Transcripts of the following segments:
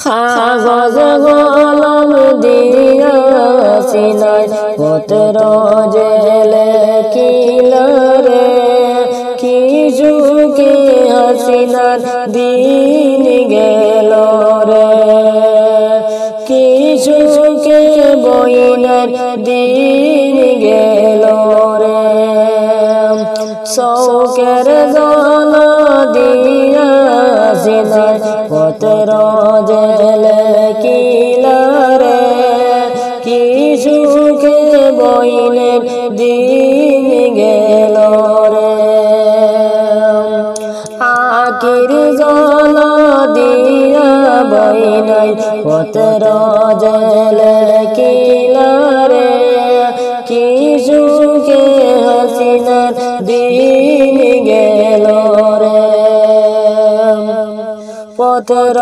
কাগজ কলম দিয়া সিনায় পত্র জেলে কিলারে কি যুগে হাসিনার দিন গেল রে কি যুগে বইনের দিন গেল রে চৌকের জল দিয়া সিনায় পত্র জেলে কিলারে কি যুগে বইনের দিন গেল রে আখির জল দিয়া বইনাই পত্র জেলে কিলারে কি যুগে হাসিনার দিন গেল রে পত্র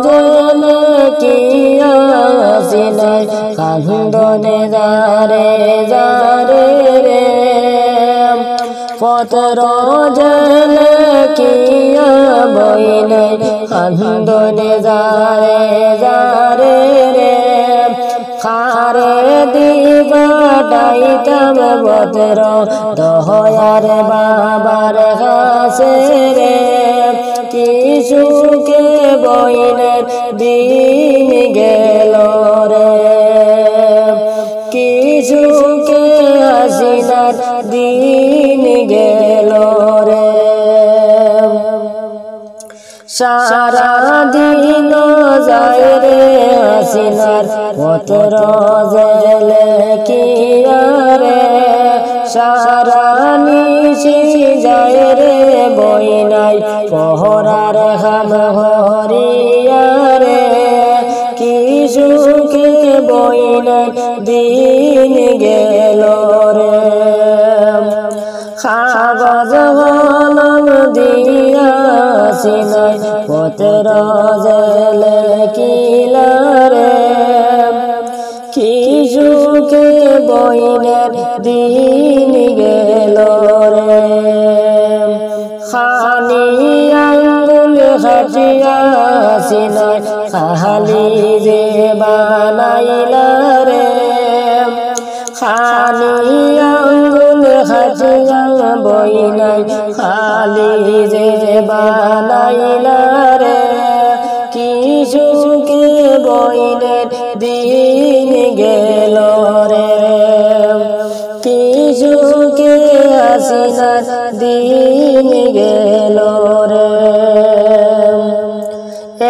জেলে কিয়া হাসিনার কান্দনে যারে যারে রে পত্র জেলে কিয়া বইনে কান্দনে যারে যারে রে খারে দিবা ডাইতাম পত্র দহয়ার বাবার কাছে রে কি যুগে বইনের দিন গেল রে কি যুগে হাসিনার দিন গেল রে সারা দিন যায় রে হাসিনার পত্র জেলে কিয়ারে সারা নিশি যায় রে বইনাই পহরার হাম হরিয়ারে কি যুগে বইনাই দিন গেল রে কাগজ কলম দিয়া সিনায় পত্র জেলে কিলারে কি যুগে বইনের দিন গেল রে খানি আঙ্গুল খাটিয়া সিনায় খালি যে বানাইলা রে খানি আঙ্গুল খাটিয়া বইনাই খালি যে বানাইলা রে কি যুগে বইনের দিন গেল রে কি যুগে হাসিনার দিন গেল রে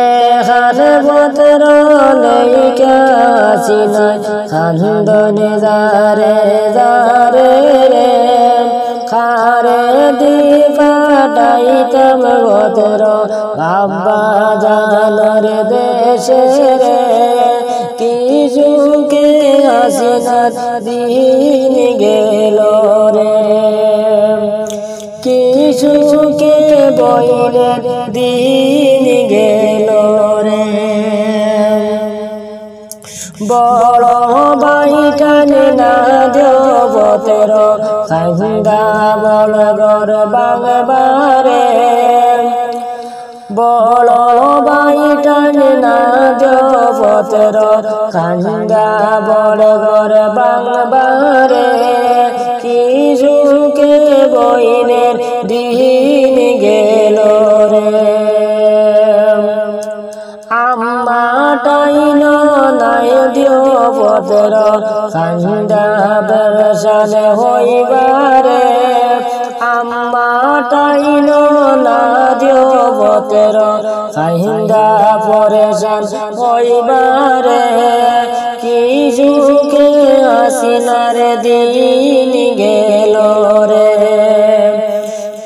এখান পত্র লেখা হাসিনায় কান্দনে যারে যারে রে খারে দিবা ডাইতাম পত্র বাবা জানর দেশে রে কি যুগে হাসিনার দিন গেল রে কি যুগে বইনের দিন গেল রে বড় বাইটানে না দেও পত্র কান্দা বল গর বাংবারে বড় বাইটানে না দেও পত্র কান্দা বল গর বাংবারে কি যুগে বইনের দিন গেল রে আম্মা টাইন নাই দিও পত্র কান্দা বেরসান হইবারে আম্মা টাইন না দিও পত্র কান্দা পরেশান হইবারে কি যুগে হাসিনার দিন গেল রে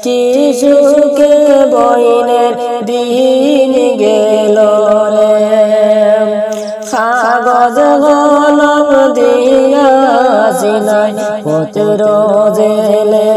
কি যুগে বইনের দিন গেল রে কাগজ কলম দিয়া সিনায় পত্র জেলে